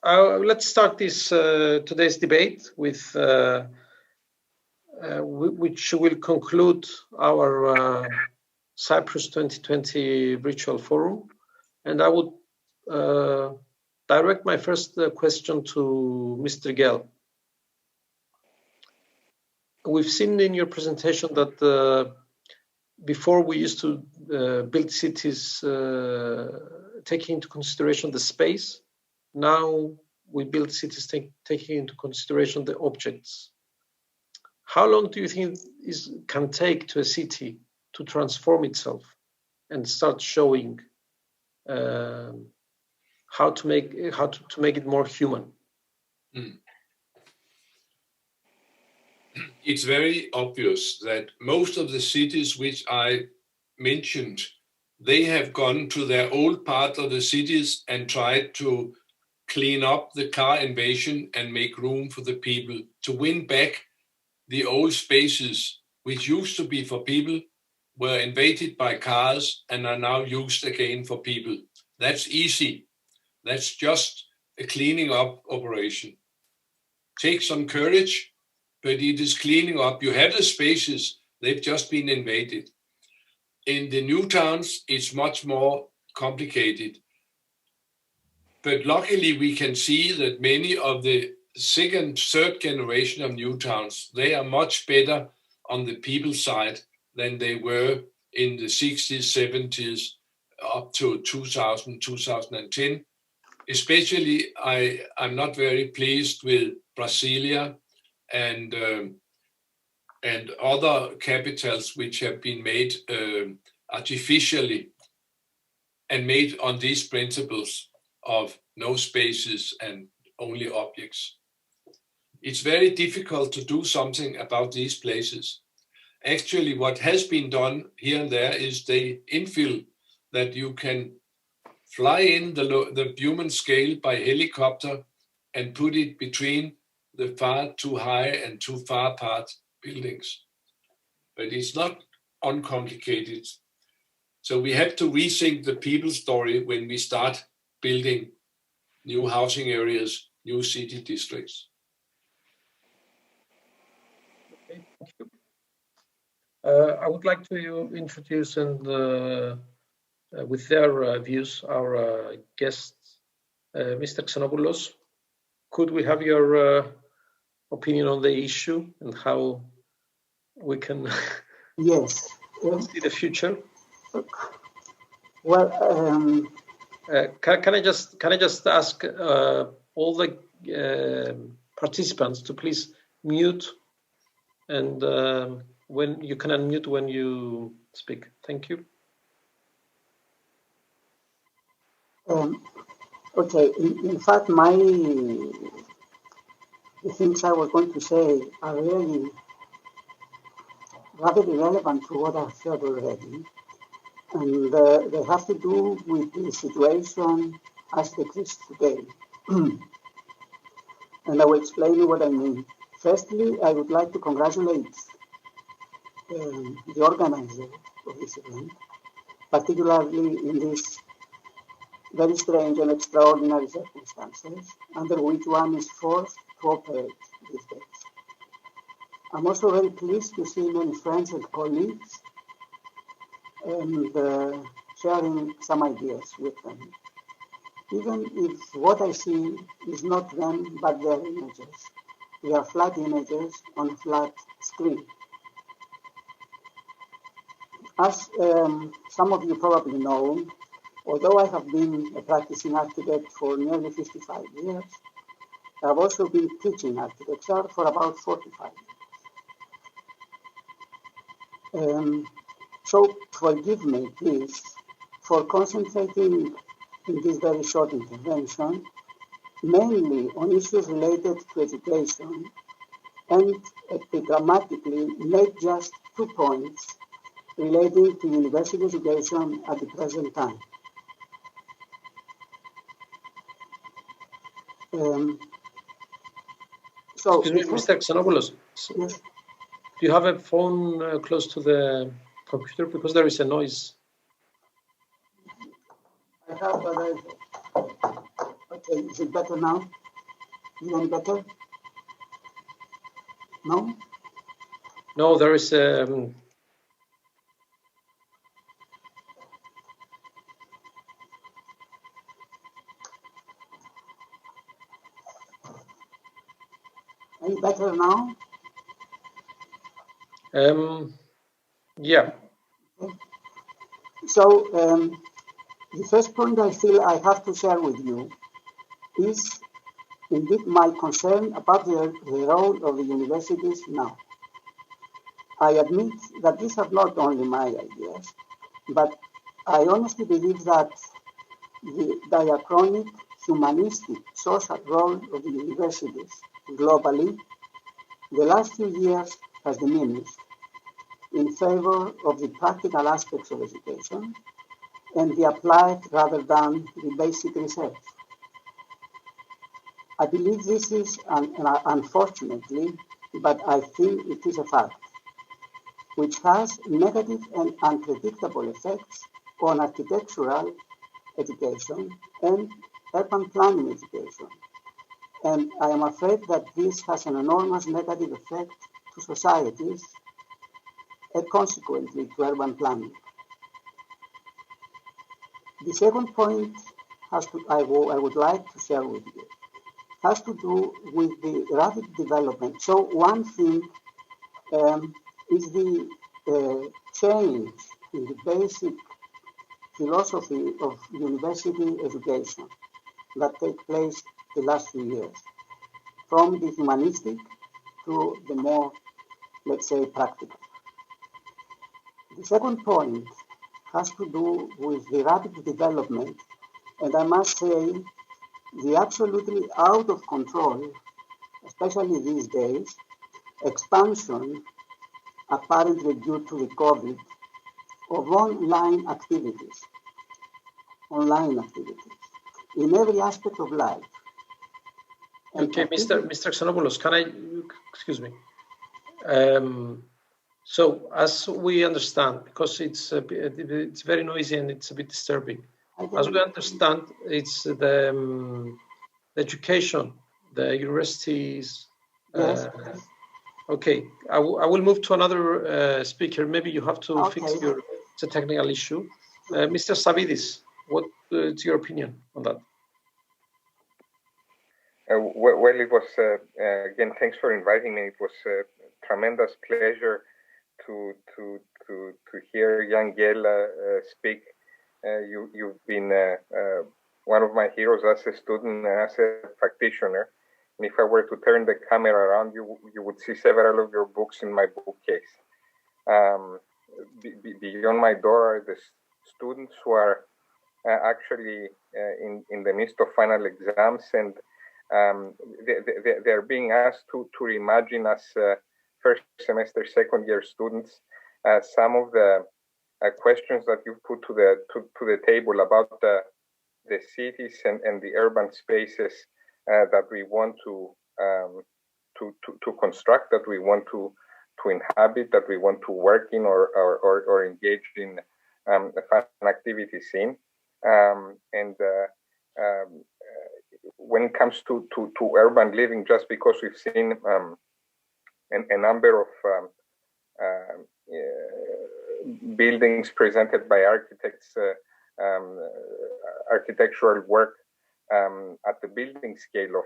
Let's start this today's debate with which will conclude our Cyprus 2020 virtual forum. And I would direct my first question to Mr. Gell. We've seen in your presentation that before we used to build cities taking into consideration the space. Now we build cities taking into consideration the objects. How long do you think can take to a city to transform itself and start showing how to make it more human? It's very obvious that most of the cities which I mentioned, they have gone to their old part of the cities and tried to clean up the car invasion and make room for the people, to win back the old spaces which used to be for people, were invaded by cars and are now used again for people. That's easy. That's just a cleaning up operation. Takes some courage, but it is cleaning up. You have the spaces, they've just been invaded. In the new towns, it's much more complicated. But luckily, we can see that many of the second, third generation of new towns, they are much better on the people side than they were in the 60s, 70s, up to 2000, 2010. Especially, I'm not very pleased with Brasilia and other capitals which have been made artificially and made on these principles of no spaces and only objects. It's very difficult to do something about these places. Actually, what has been done here and there is the infill, that you can fly in the human scale by helicopter and put it between the far too high and too far apart buildings. But it's not uncomplicated. So we have to rethink the people story when we start building new housing areas, new city districts. Okay, thank you. I would like to introduce and with their views our guests, Mr. Xenopoulos. Could we have your opinion on the issue and how we can see the future? Well, can I just ask all the participants to please mute, and when you can unmute when you speak. Thank you. Okay. In fact, the things I was going to say are really rather irrelevant to what I've said already. And they have to do with the situation as it exists today. And I will explain what I mean. Firstly, I would like to congratulate the organizer of this event, particularly in these very strange and extraordinary circumstances under which one is forced to operate these days. I'm also very pleased to see many friends and colleagues and sharing some ideas with them, even if what I see is not them but their images. They are flat images on a flat screen. As some of you probably know, although I have been a practicing architect for nearly 55 years, I have also been teaching architecture for about 45 years. So forgive me, please, for concentrating in this very short intervention mainly on issues related to education and epigrammatically make just 2 points relating to university education at the present time. Excuse me, Mr. Xenopoulos. Yes. Do you have a phone close to the computer? Because there is a noise. I have, but Okay, is it better now? Is it any better? No? No, there is Any better now? yeah. Okay. So the first point I feel I have to share with you is indeed my concern about the role of the universities now. I admit that these are not only my ideas, but I honestly believe that the diachronic, humanistic, social role of the universities globally the last few years has diminished in favor of the practical aspects of education and the applied rather than the basic research. I believe this is, unfortunately, but I feel it is a fact, which has negative and unpredictable effects on architectural education and urban planning education. And I am afraid that this has an enormous negative effect to societies and consequently to urban planning. The second point I would like to share with you has to do with the rapid development. So one thing is the change in the basic philosophy of university education that take place the last few years, from the humanistic to the more, let's say, practical. The second point has to do with the rapid development, and I must say, the absolutely out of control, especially these days, expansion, apparently due to the COVID, of online activities in every aspect of life. And okay, Mr. Xenopoulos, can I, excuse me? So as we understand, because it's very noisy and it's a bit disturbing, as we understand, it's the education, the universities. Yes. Okay, I will move to another speaker. Maybe you have to fix it's a technical issue. Mr. Savidis, what is your opinion on that? Well, it was, again, thanks for inviting me. It was a tremendous pleasure to hear young Gela speak. You've been one of my heroes as a student and as a practitioner. And if I were to turn the camera around, you would see several of your books in my bookcase. Beyond my door are the students who are actually in the midst of final exams, and they're being asked to reimagine as first semester, second year students some of the questions that you put to the table about the cities and the urban spaces that we want to construct, that we want to inhabit, that we want to work in or engage in fun activities in. When it comes to urban living, just because we've seen a number of buildings presented by architects, architectural work at the building scale of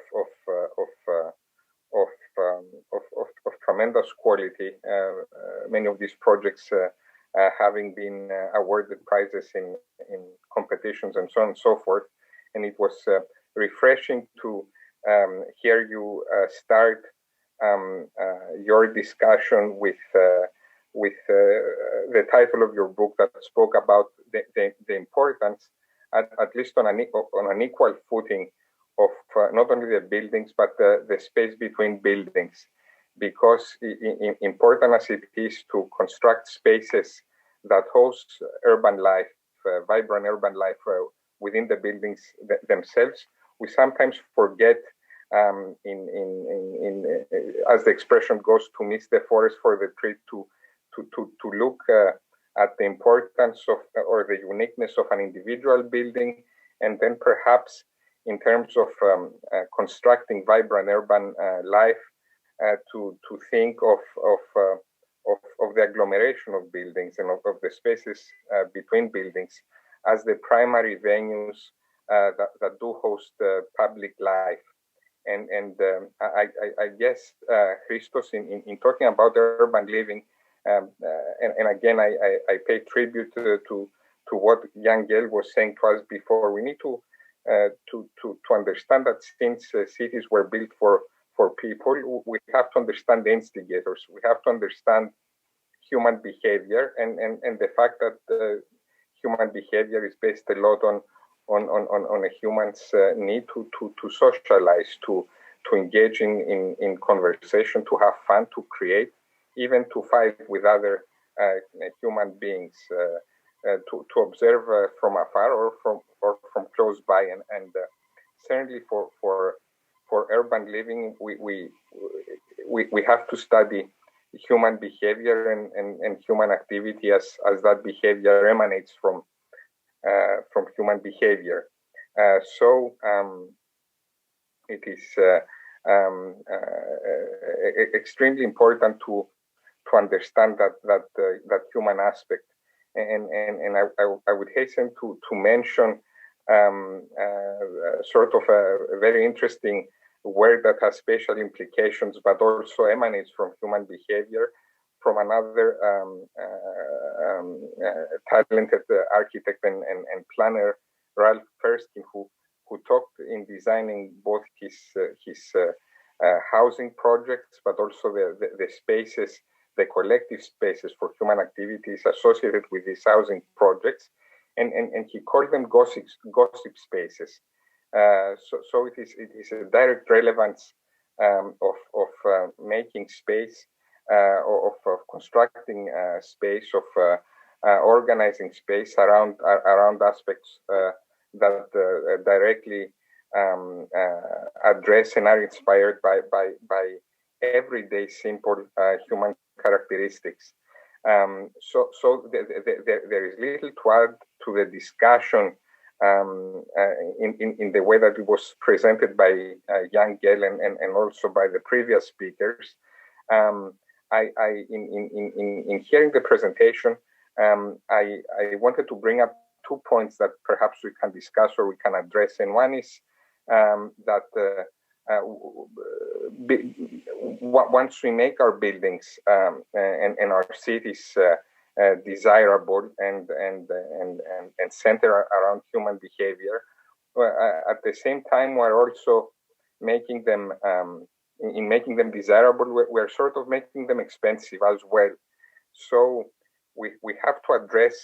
tremendous quality. Many of these projects having been awarded prizes in competitions and so on and so forth. And it was refreshing to hear you start your discussion with the title of your book that spoke about the importance, at least on an equal footing, of not only the buildings but the space between buildings, because important as it is to construct spaces that host urban life, vibrant urban life within the buildings themselves, we sometimes forget, as the expression goes, to miss the forest for the tree, to look at the importance of or the uniqueness of an individual building, and then perhaps in terms of constructing vibrant urban life, to think of the agglomeration of buildings and of the spaces between buildings as the primary venues that do host public life. And I guess Christos, in talking about urban living, and again I pay tribute to what young Gail was saying to us before. We need to understand that since cities were built for people, we have to understand the instigators. We have to understand human behavior, and the fact that human behavior is based a lot on a human's need to socialize, to engage in conversation, to have fun, to create, even to fight with other human beings, to observe from afar or from close by, and certainly for urban living, we have to study human behavior and human activity as that behavior emanates from human behavior. So it is extremely important to understand that human aspect, and I would hasten to mention sort of a very interesting word that has spatial implications, but also emanates from human behavior, from another talented architect and planner, Ralph Perskin, who talked in designing both his housing projects, but also the spaces, the collective spaces for human activities associated with these housing projects, and he called them gossip spaces. So it is a direct relevance of making space, of constructing space, of organizing space around aspects that directly address and are inspired by everyday simple human characteristics. So there is little to add to the discussion in the way that it was presented by Jan Gell and also by the previous speakers. In hearing the presentation, I wanted to bring up 2 points that perhaps we can discuss or we can address. And one is that once we make our buildings and our cities desirable and center around human behavior, at the same time we're also making them in making them desirable, we're sort of making them expensive as well. So we have to address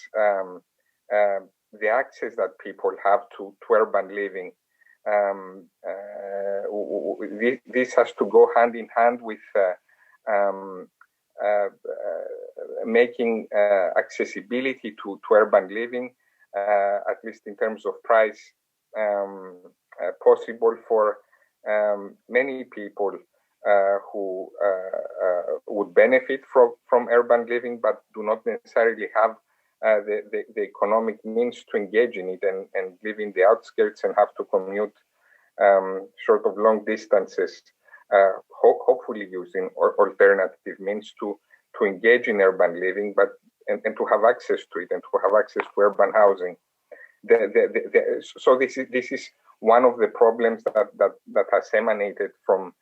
the access that people have to urban living. This has to go hand in hand with making accessibility to urban living, at least in terms of price, possible for many people who would benefit from urban living, but do not necessarily have the economic means to engage in it and live in the outskirts and have to commute sort of long distances, hopefully using alternative means to engage in urban living, but and to have access to it and to have access to urban housing. So this is one of the problems that has emanated from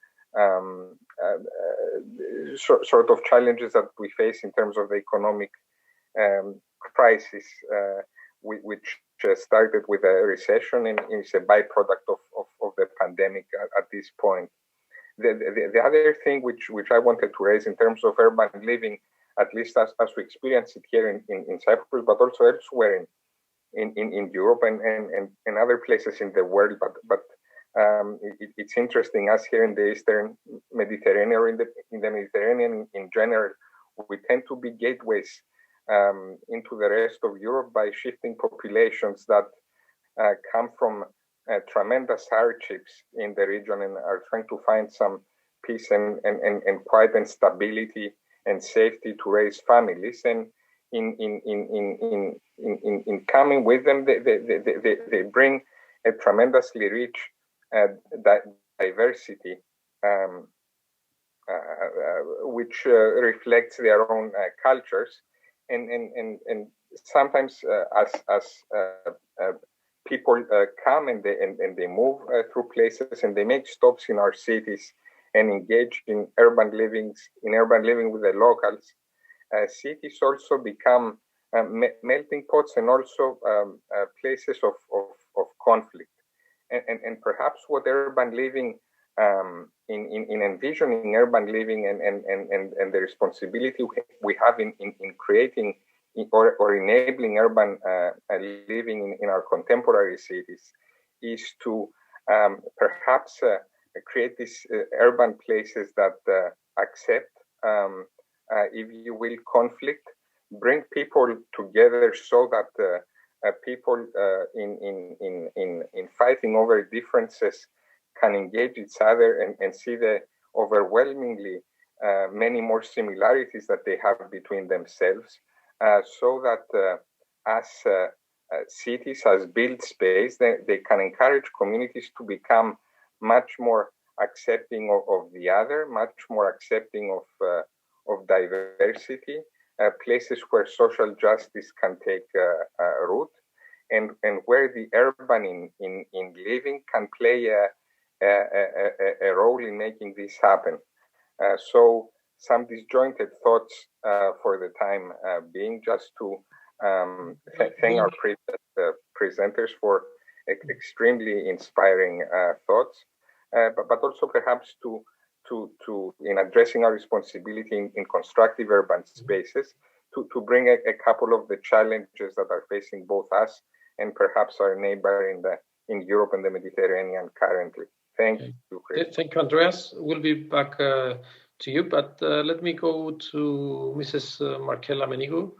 sort of challenges that we face in terms of the economic crisis, which started with a recession and is a byproduct of the pandemic at this point. The other thing which I wanted to raise in terms of urban living, at least as we experience it here in Cyprus, but also elsewhere in Europe and other places in the world, but it's interesting, as here in the Eastern Mediterranean or in the Mediterranean in general, we tend to be gateways into the rest of Europe by shifting populations that come from tremendous hardships in the region and are trying to find some peace and quiet and stability and safety to raise families. And in coming with them, they bring a tremendously rich diversity, which reflects their own cultures, and sometimes as people come and they move through places and they make stops in our cities and engage in urban living with the locals. Cities also become melting pots and also places of conflict. And perhaps what urban living, in envisioning urban living and the responsibility we have in creating or enabling urban living in our contemporary cities, is to perhaps create these urban places that accept, if you will, conflict, bring people together so that people in fighting over differences can engage each other and see the overwhelmingly many more similarities that they have between themselves, so that as cities, as built space, they can encourage communities to become much more accepting of the other, much more accepting of diversity, places where social justice can take root, and where the urban in living can play a role in making this happen. So some disjointed thoughts for the time being, just to thank our presenters for extremely inspiring thoughts, but also perhaps to in addressing our responsibility in constructive urban spaces, to bring a couple of the challenges that are facing both us and perhaps our neighbor in Europe and the Mediterranean currently. Thank you, Chris. Thank you, Andreas. We'll be back to you, but let me go to Mrs. Markela Menigu,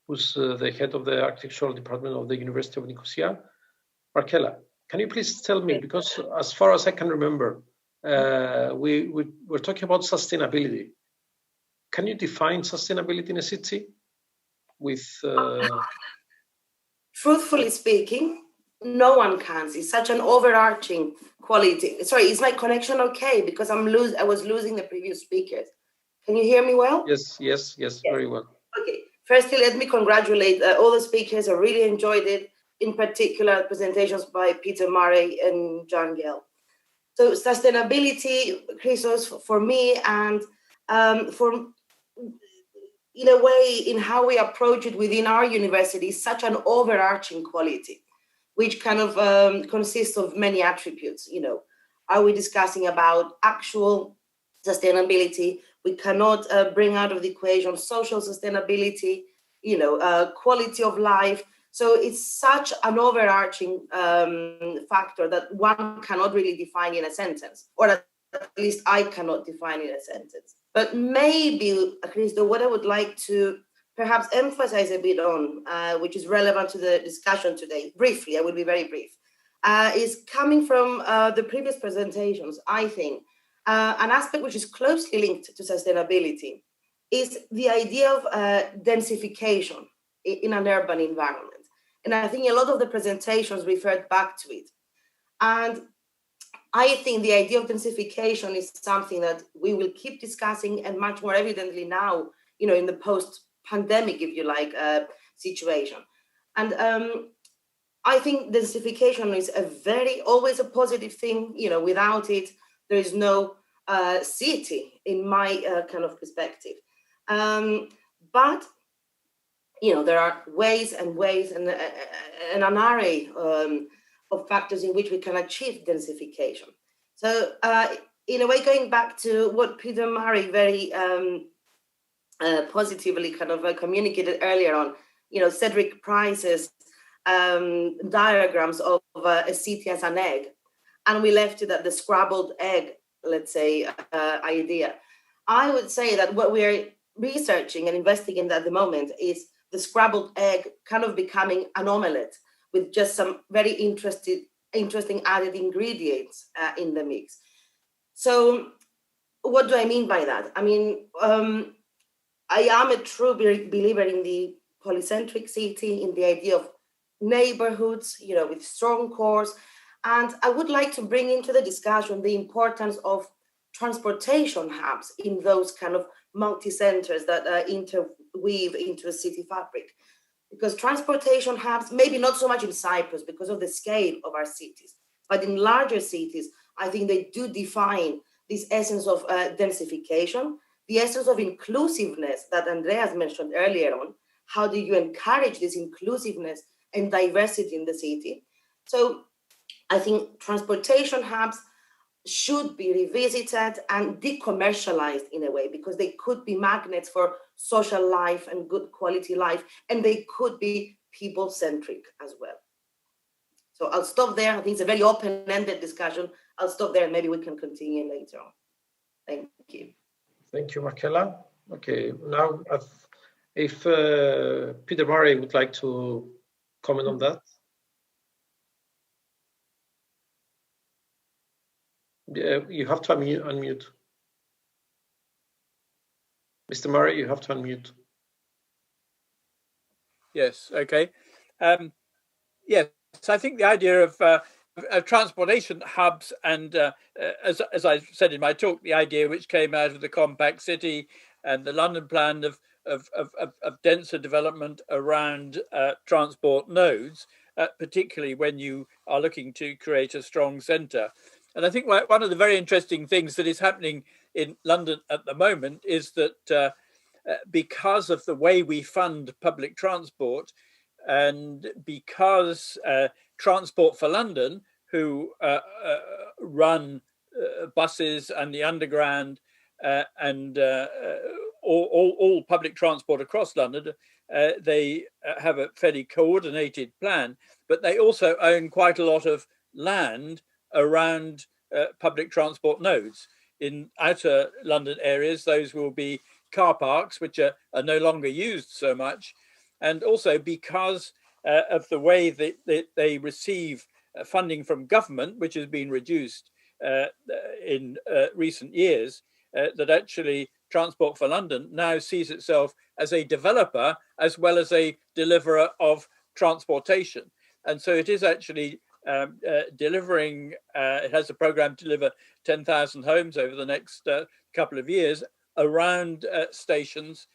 who's the head of the architectural department of the University of Nicosia. Markela, can you please tell me, because as far as I can remember, we're talking about sustainability. Can you define sustainability in a city with... Truthfully speaking, no one can. It's such an overarching quality. Sorry, is my connection okay? Because I was losing the previous speakers. Can you hear me well? Yes, very well. Okay. Firstly, let me congratulate all the speakers. I really enjoyed it. In particular, presentations by Peter Murray and John Gale. So sustainability, Christos, for me, and in a way, in how we approach it within our university, is such an overarching quality, which kind of consists of many attributes. Are we discussing about actual sustainability? We cannot bring out of the equation social sustainability, quality of life. So it's such an overarching factor that one cannot really define in a sentence, or at least I cannot define in a sentence. But maybe, Christo, what I would like to perhaps emphasize a bit on, which is relevant to the discussion today, briefly, I will be very brief, is coming from the previous presentations. I think an aspect which is closely linked to sustainability is the idea of densification in an urban environment. And I think a lot of the presentations referred back to it. And I think the idea of densification is something that we will keep discussing, and much more evidently now, in the post-pandemic, if you like, situation. And I think densification is always a positive thing. Without it, there is no city, in my kind of perspective. But there are ways and an array of factors in which we can achieve densification. So in a way, going back to what Peter Murray very positively kind of communicated earlier on, Cedric Price's diagrams of a city as an egg, and we left it at the scrambled egg, let's say, idea. I would say that what we're researching and investigating at the moment is the scrambled egg kind of becoming an omelette with just some very interesting added ingredients in the mix. So what do I mean by that? I mean, I am a true believer in the polycentric city, in the idea of neighborhoods, with strong cores, And I would like to bring into the discussion the importance of transportation hubs in those kind of multi-centers that interweave into a city fabric. Because transportation hubs, maybe not so much in Cyprus because of the scale of our cities, but in larger cities, I think they do define this essence of densification, the essence of inclusiveness that Andreas mentioned earlier on. How do you encourage this inclusiveness and diversity in the city? So I think transportation hubs should be revisited and decommercialized in a way, because they could be magnets for social life and good quality life, and they could be people-centric as well. So I'll stop there. I think it's a very open-ended discussion. I'll stop there and maybe we can continue later on. Thank you. Thank you, Markela. Okay, now if Peter Murray would like to comment on that. You have to unmute. Mr. Murray, you have to unmute. Yes, okay. Yes, I think the idea of transportation hubs and, as I said in my talk, the idea which came out of the Compact City and the London plan of denser development around transport nodes, particularly when you are looking to create a strong centre. And I think one of the very interesting things that is happening in London at the moment is that because of the way we fund public transport, and because Transport for London, who run buses and the underground and all public transport across London, they have a fairly coordinated plan, but they also own quite a lot of land around public transport nodes. In outer London areas, those will be car parks, which are no longer used so much. And also because of the way that they receive funding from government, which has been reduced in recent years, that actually Transport for London now sees itself as a developer as well as a deliverer of transportation. And so it is actually delivering, it has a program to deliver 10,000 homes over the next couple of years around stations,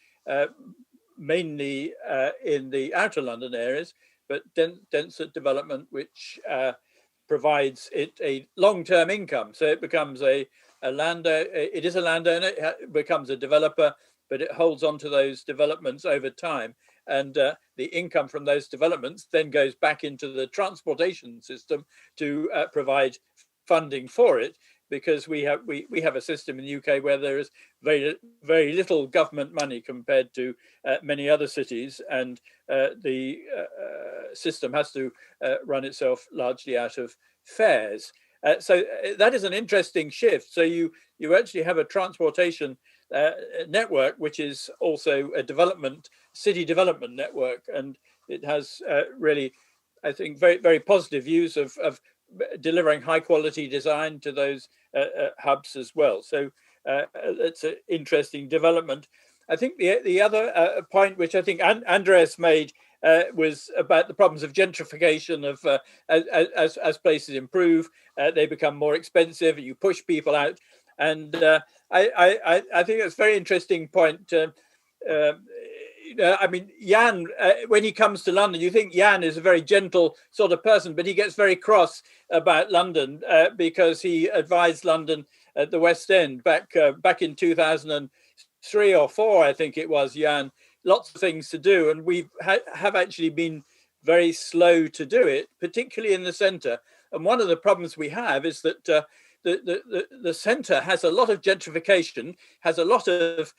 mainly in the outer London areas, but denser development, which provides it a long-term income. So it becomes a landowner, it is a landowner, it becomes a developer, but it holds on to those developments over time. And the income from those developments then goes back into the transportation system to provide funding for it, because we have a system in the UK where there is very little government money compared to many other cities, and the system has to run itself largely out of fares. So that is an interesting shift. So you actually have a transportation network, which is also a city development network, and it has really, I think, very positive views of delivering high quality design to those hubs as well. So it's an interesting development. I think the other point, which I think Andreas made, was about the problems of gentrification. Of as places improve, they become more expensive. You push people out, and I think that's a very interesting point. I mean, Jan, when he comes to London, you think Jan is a very gentle sort of person, but he gets very cross about London because he advised London at the West End back in 2003 or 4, I think it was, Jan. Lots of things to do, and we have actually been very slow to do it, particularly in the centre. And one of the problems we have is that the centre has a lot of gentrification, has a lot of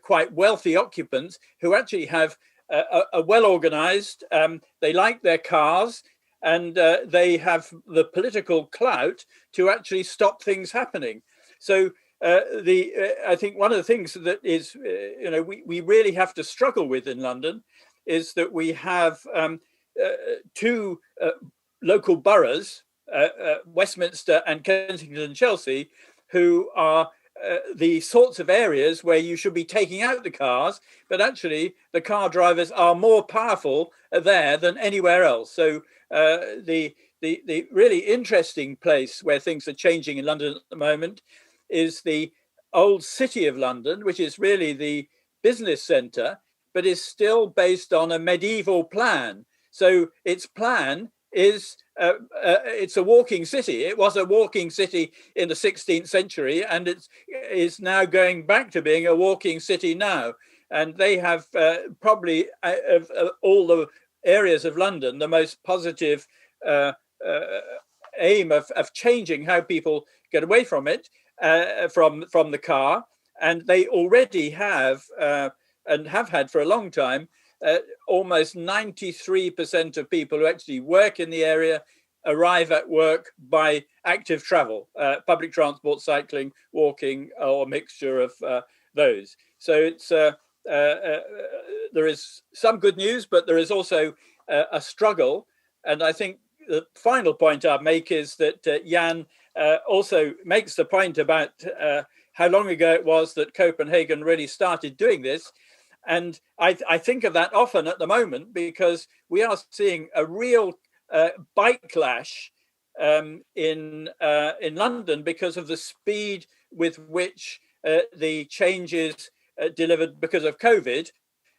quite wealthy occupants who actually have a well-organised, they like their cars, and they have the political clout to actually stop things happening. So I think one of the things that is, we really have to struggle with in London is that we have two local boroughs, Westminster and Kensington and Chelsea, who are the sorts of areas where you should be taking out the cars, but actually the car drivers are more powerful there than anywhere else. So the the really interesting place where things are changing in London at the moment is the old City of London, which is really the business centre, but is still based on a medieval plan. So its plan is it's a walking city. It was a walking city in the 16th century, and it is now going back to being a walking city now. And they have probably of all the areas of London, the most positive aim of changing how people get away from it, from the car. And they already have, and have had for a long time, almost 93% of people who actually work in the area arrive at work by active travel, public transport, cycling, walking, or a mixture of those. So it's there is some good news, but there is also a struggle. And I think the final point I'll make is that Jan also makes the point about how long ago it was that Copenhagen really started doing this. And I think of that often at the moment, because we are seeing a real bike clash in London because of the speed with which the changes delivered because of COVID,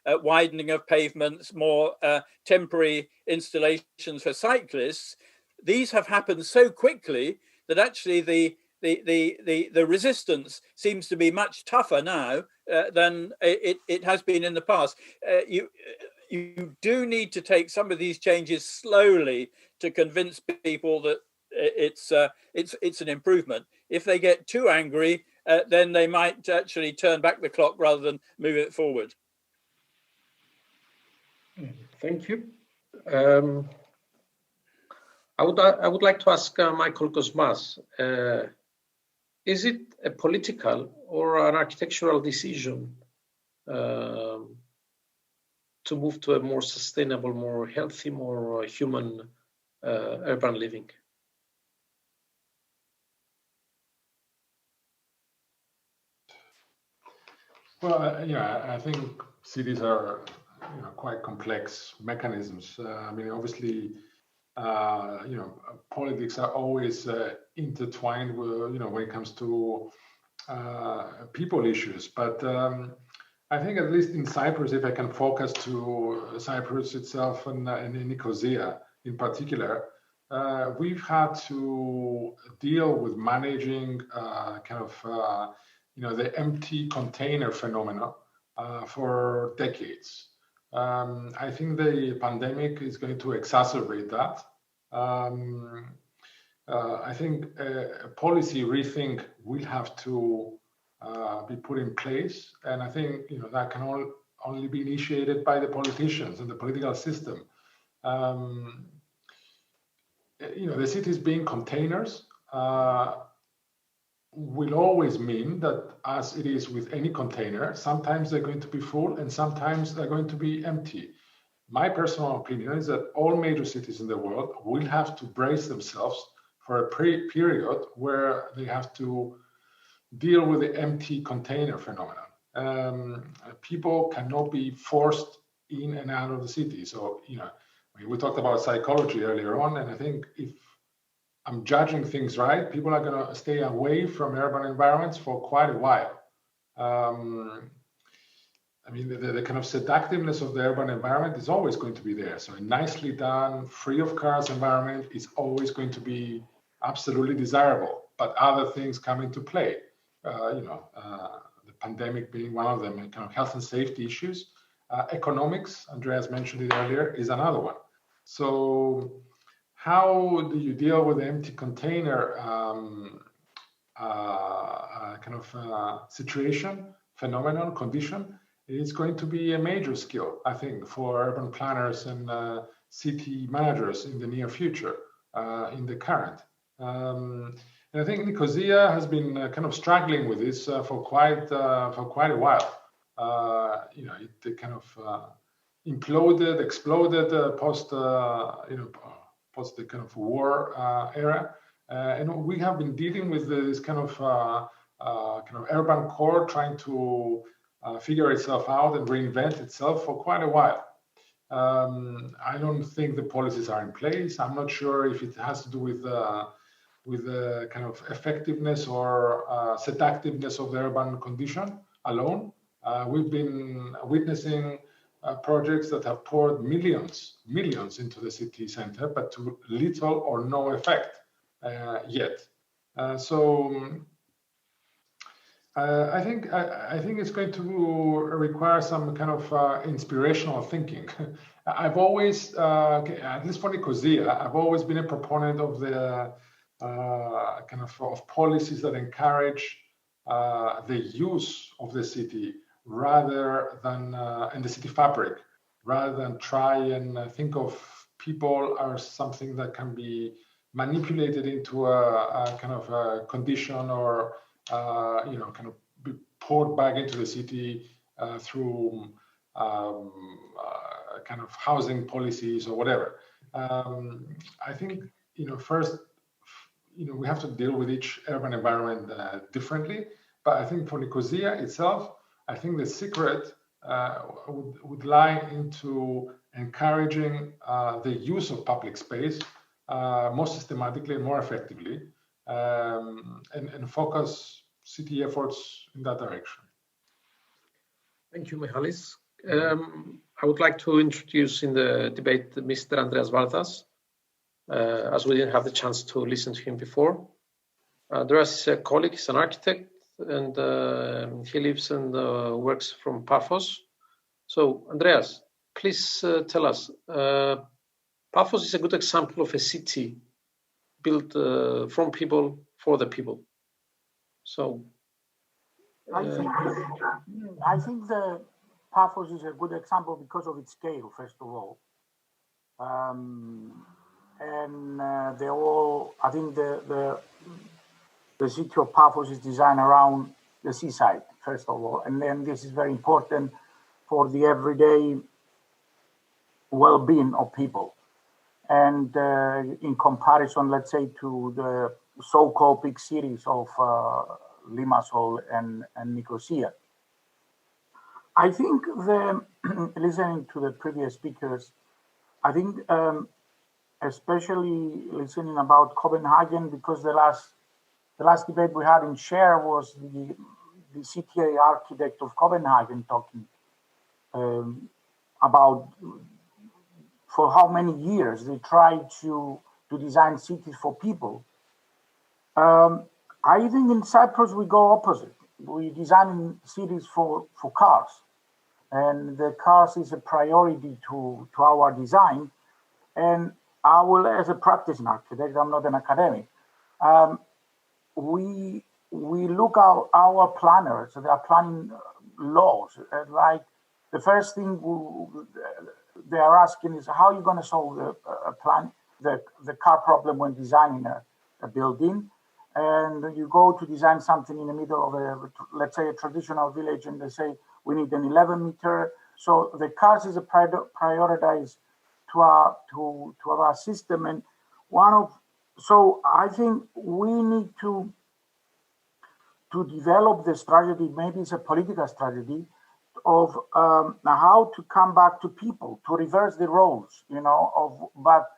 widening of pavements, more temporary installations for cyclists. These have happened so quickly that actually the resistance seems to be much tougher now than it has been in the past. You do need to take some of these changes slowly to convince people that it's an improvement. If they get too angry, then they might actually turn back the clock rather than move it forward. Thank you. I would like to ask Michael Kosmas, is it a political or an architectural decision to move to a more sustainable, more healthy, more human urban living? Well, I think cities are quite complex mechanisms. I mean, obviously, politics are always intertwined with, when it comes to people issues. But I think at least in Cyprus, if I can focus to Cyprus itself and in Nicosia in particular, we've had to deal with managing the empty container phenomena for decades. I think the pandemic is going to exacerbate that. I think a policy rethink will have to be put in place, and I think that can only be initiated by the politicians and the political system. The cities being containers will always mean that, as it is with any container, sometimes they're going to be full and sometimes they're going to be empty. My personal opinion is that all major cities in the world will have to brace themselves for a period where they have to deal with the empty container phenomenon. People cannot be forced in and out of the city. So, we talked about psychology earlier on, and I think if I'm judging things right, people are going to stay away from urban environments for quite a while. I mean, the kind of seductiveness of the urban environment is always going to be there. So a nicely done, free of cars environment is always going to be absolutely desirable. But other things come into play. The pandemic being one of them, and kind of health and safety issues. Economics, Andreas mentioned it earlier, is another one. So how do you deal with the empty container situation, phenomenon, condition? Is going to be a major skill, I think, for urban planners and city managers in the near future, in the current. And I think Nicosia has been kind of struggling with this for quite a while. It kind of imploded, exploded post the kind of war era, and we have been dealing with this kind of urban core trying to figure itself out and reinvent itself for quite a while. I don't think the policies are in place. I'm not sure if it has to do with the kind of effectiveness or seductiveness of the urban condition alone. We've been witnessing projects that have poured millions into the city center, but to little or no effect yet. I think it's going to require some kind of inspirational thinking. I've always, at least for Nicosia, I've always been a proponent of the kind of policies that encourage the use of the city rather than and the city fabric, rather than try and think of people as something that can be manipulated into a kind of a condition or kind of be poured back into the city through kind of housing policies or whatever. I think, first, we have to deal with each urban environment differently. But I think for Nicosia itself, I think the secret would lie into encouraging the use of public space more systematically and more effectively, and focus city efforts in that direction. Thank you, Michalis. I would like to introduce in the debate Mr. Andreas Vardas, as we didn't have the chance to listen to him before. Andreas is a colleague, he's an architect, and he lives and works from Paphos. So, Andreas, please tell us, Paphos is a good example of a city built from people for the people. So, I think the Paphos is a good example because of its scale, first of all. And they all, I think the city of Paphos is designed around the seaside, first of all. And then this is very important for the everyday well-being of people. And in comparison, let's say, to the so-called big cities of Limassol and Nicosia. I think listening to the previous speakers, I think especially listening about Copenhagen, because the last debate we had in Share was the CTA architect of Copenhagen talking about for how many years they tried to design cities for people. I think in Cyprus we go opposite. We design cities for cars, and the cars is a priority to our design. And I will, as a practicing architect, I'm not an academic. We look at our planners, they are planning laws. Like the first thing they are asking is how are you going to solve the car problem when designing a building. And you go to design something in the middle of let's say, a traditional village, and they say we need an 11-meter. So the cars is a prioritized to our system, and so I think we need to develop the strategy. Maybe it's a political strategy of how to come back to people, to reverse the roles, but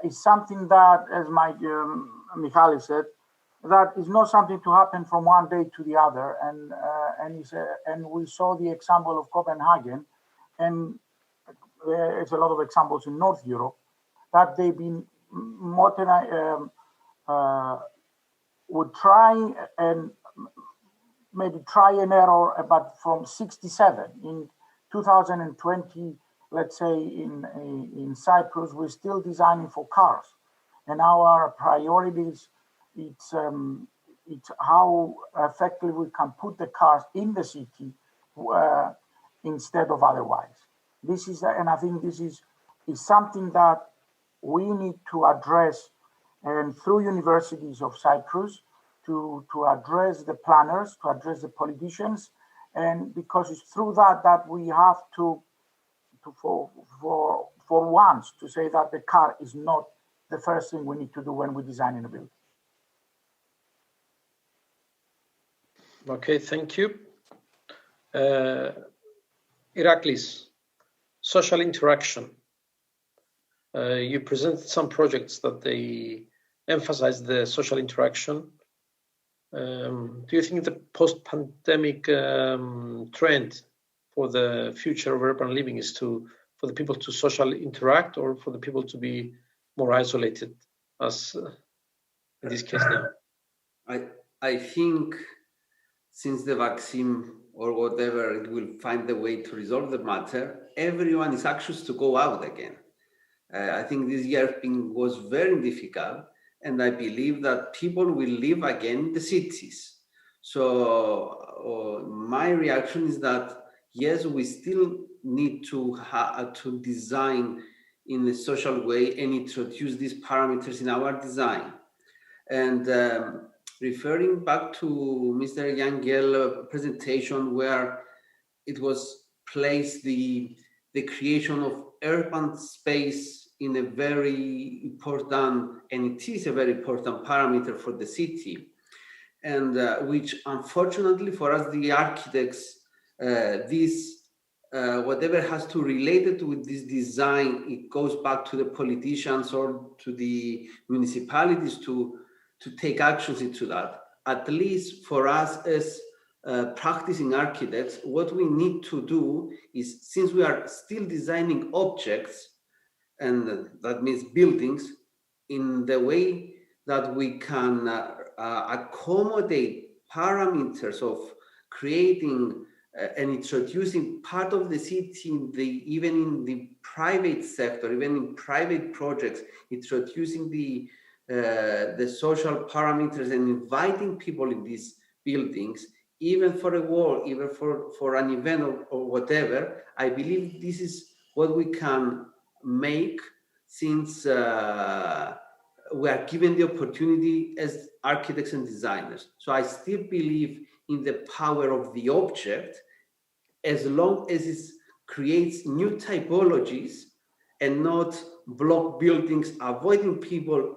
it's something that, as Michalis said, that is not something to happen from one day to the other. And we saw the example of Copenhagen, and there's a lot of examples in North Europe that they've been would try and maybe try and error, but from 67 in 2020, let's say in Cyprus, we're still designing for cars, and our priorities it's how effectively we can put the cars in the city instead of otherwise. This is, and I think this is something that we need to address, and through universities of Cyprus to address the planners, to address the politicians, and because it's through that we have to for once to say that the car is not the first thing we need to do when we're designing a building. Okay, thank you. Iraklis, social interaction. You presented some projects that they emphasize the social interaction. Do you think the post-pandemic trend for the future of urban living is for the people to socially interact, or for the people to be more isolated, as in this case now? I think since the vaccine or whatever, it will find the way to resolve the matter, everyone is anxious to go out again. I think this year was very difficult, and I believe that people will live again in the cities. So my reaction is that, yes, we still need to design in a social way and introduce these parameters in our design. And referring back to Mr. Yangel's presentation, where it was placed the creation of urban space in a very important, and it is a very important parameter for the city, and which unfortunately for us, the architects, whatever has to relate it with this design, it goes back to the politicians or to the municipalities to take actions into that. At least for us as practicing architects, what we need to do is, since we are still designing objects, and that means buildings, in the way that we can accommodate parameters of creating and introducing part of the city, even in the private sector, even in private projects, introducing the social parameters and inviting people in these buildings, even for a wall, even for an event or whatever. I believe this is what we can make, since we are given the opportunity as architects and designers. So I still believe in the power of the object, as long as it creates new typologies and not block buildings, avoiding people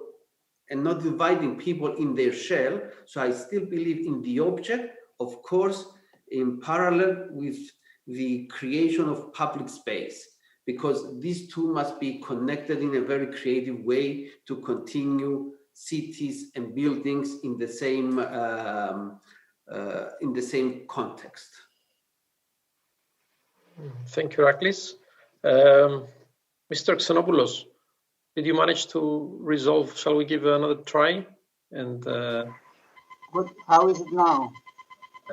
and not dividing people in their shell. So I still believe in the object, of course, in parallel with the creation of public space, because these two must be connected in a very creative way to continue cities and buildings in the same context. Thank you, Iraklis. Mr. Xenopoulos, did you manage to resolve? Shall we give another try? And how is it now?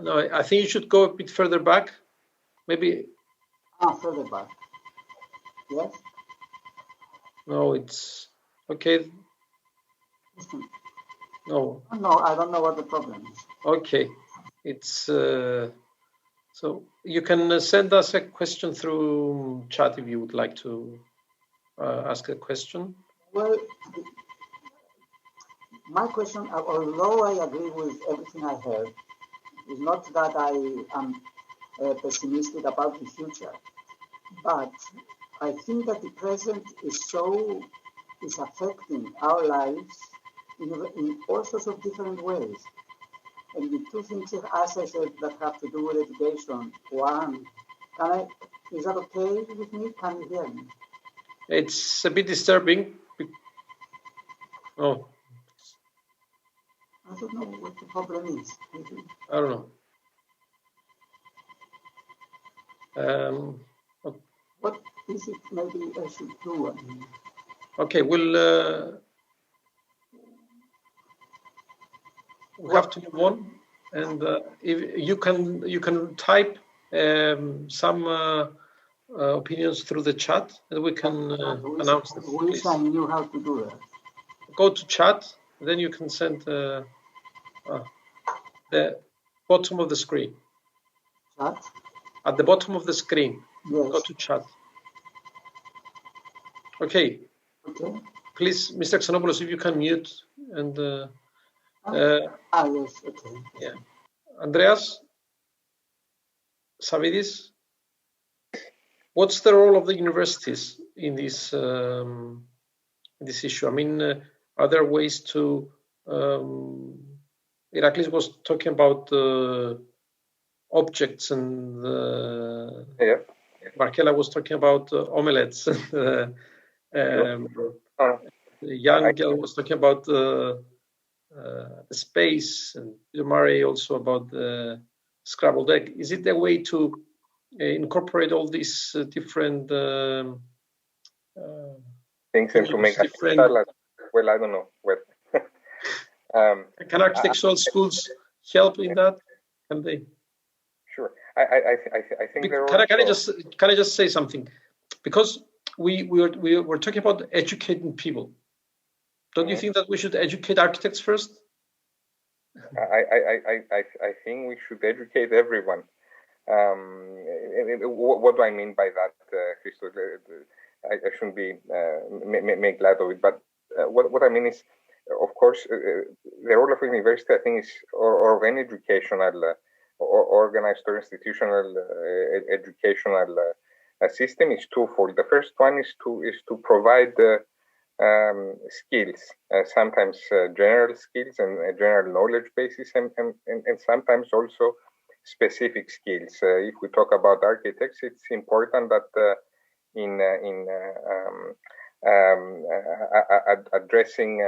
No, I think you should go a bit further back. Maybe. Further back. Yes. No, it's okay. No. No, I don't know what the problem is. Okay, it's so you can send us a question through chat if you would like to ask a question. Well, my question, although I agree with everything I heard, is not that I am pessimistic about the future, but I think that the present is affecting our lives in all sorts of different ways. And the two things, as I said, that have to do with education. One, is that okay with me? Can you hear me? It's a bit disturbing. Oh. I don't know what the problem is. I don't know. What is it maybe I should do? Okay, we'll we have to move on, and if you can type some opinions through the chat, and we can announce them. I knew how to do that. Go to chat, then you can send the bottom of the screen. Chat? At the bottom of the screen, yes. Go to chat. Okay. Okay. Please, Mr. Xenopoulos, if you can mute and. Yes, okay. Yeah. Andreas Savidis, what's the role of the universities in this issue? I mean, are there ways to? Iraklis was talking about objects and Markela was talking about omelets. The young girl was talking about space, and Mari also about the scrambled egg. Is it a way to incorporate all these different things and to make a salad? Well, I don't know. Well, can architectural schools help in that? Can they? Sure. I think can I just say something? Because we were talking about educating people. Don't you think that we should educate architects first? I think we should educate everyone. What do I mean by that, Christos? I shouldn't be make light of it, but what I mean is, of course, the role of university, I think, is or of any educational or organized or institutional educational system is twofold. The first one is to provide skills, sometimes general skills and general knowledge basis, and sometimes also specific skills. If we talk about architects, it's important that in addressing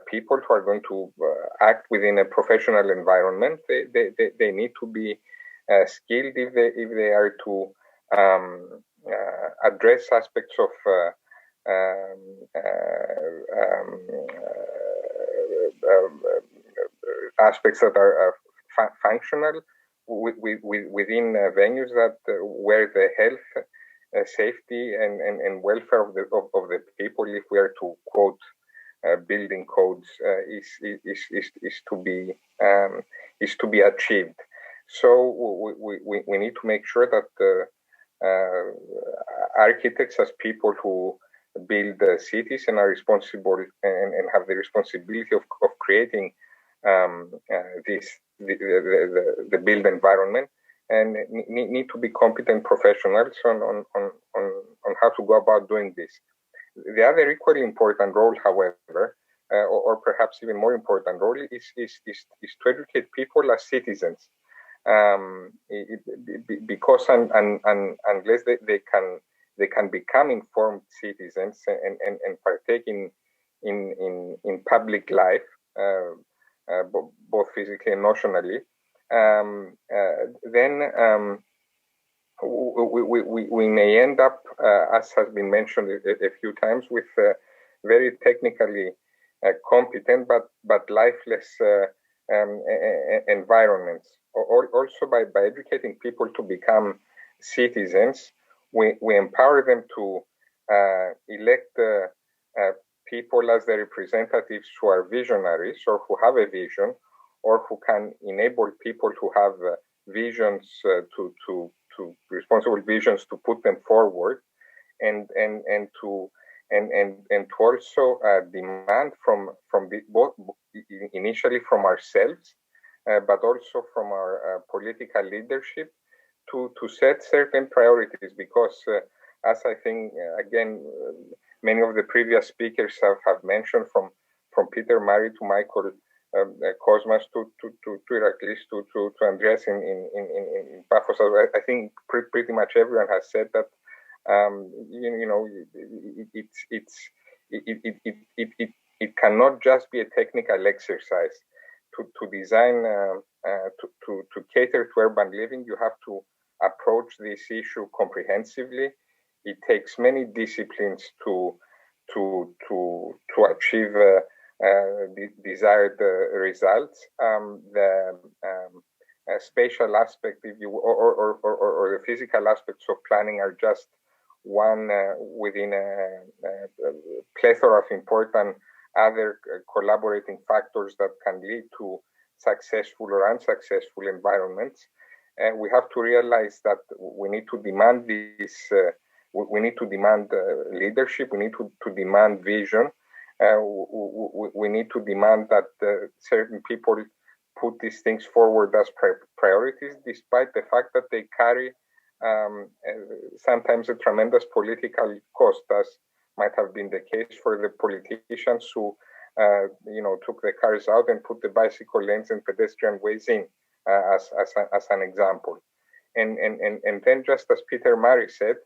people who are going to act within a professional environment, they need to be skilled if they are to address aspects of aspects that are functional within venues that where the health, safety, and welfare of the people, if we are to quote building codes, is to be achieved. So we need to make sure that architects, as people who build cities and are responsible and have the responsibility of creating the built environment, and need to be competent professionals on how to go about doing this. The other equally important role, however, or perhaps even more important role, is to educate people as citizens, because unless they can become informed citizens and partake in public life, both physically and notionally, then we may end up, as has been mentioned a few times, with very technically competent but lifeless environments. Also, by educating people to become citizens, we empower them to elect people as their representatives who are visionaries or who have a vision, or who can enable people who have visions to responsible visions to put them forward, and to also demand from both initially from ourselves, but also from our political leadership to set certain priorities, because as I think again many of the previous speakers have mentioned, from Peter Mari to Michael Cosmas to Iraklis to Andreas in Paphos, I think pretty much everyone has said that it cannot just be a technical exercise to design to cater to urban living. You have to approach this issue comprehensively. It takes many disciplines to achieve the desired results. The spatial aspect, if you or the physical aspects of planning are just one within a plethora of important other collaborating factors that can lead to successful or unsuccessful environments. And we have to realize that we need to demand this. We need to demand leadership. We need to demand vision. We need to demand that certain people put these things forward as priorities, despite the fact that they carry sometimes a tremendous political cost, as might have been the case for the politicians who took the cars out and put the bicycle lanes and pedestrian ways in, as an example. And then, just as Peter Murray said,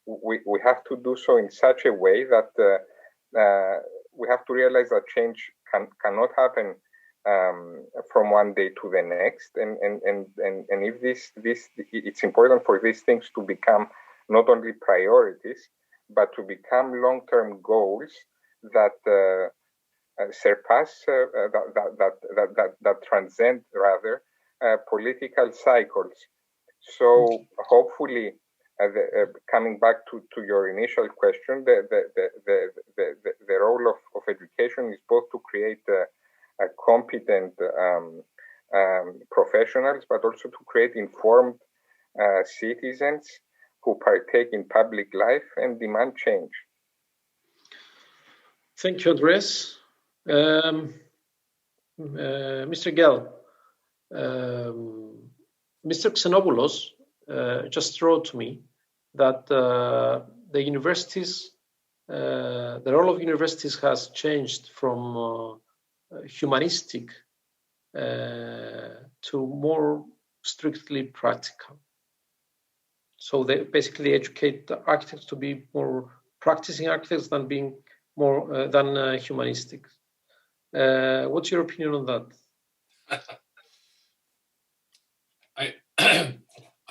we have to do so in such a way that we have to realize that change cannot happen from one day to the next, and if this it's important for these things to become not only priorities but to become long-term goals that surpass that transcend rather political cycles. So hopefully, coming back to your initial question, the role of education is both to create competent professionals, but also to create informed citizens who partake in public life and demand change. Thank you, Andres. Mr. Gell, Mr. Xenopoulos just wrote to me that the universities, the role of universities has changed from humanistic to more strictly practical. So they basically educate the architects to be more practicing architects than being more humanistic. What's your opinion on that?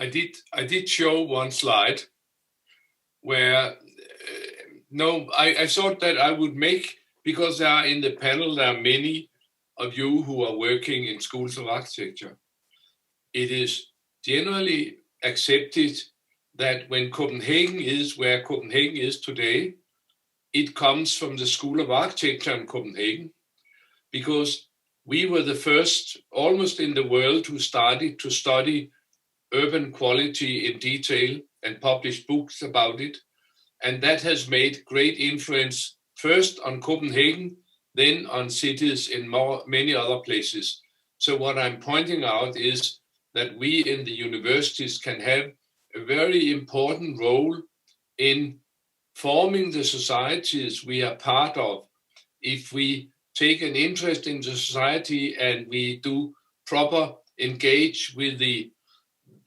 I did show one slide where I thought that I would make, because there are in the panel, there are many of you who are working in schools of architecture. It is generally accepted that when Copenhagen is where Copenhagen is today, it comes from the School of Architecture in Copenhagen, because we were the first almost in the world who started to study urban quality in detail and published books about it. And that has made great influence first on Copenhagen, then on cities in many other places. So what I'm pointing out is that we in the universities can have a very important role in forming the societies we are part of. If we take an interest in the society and we do proper engage with the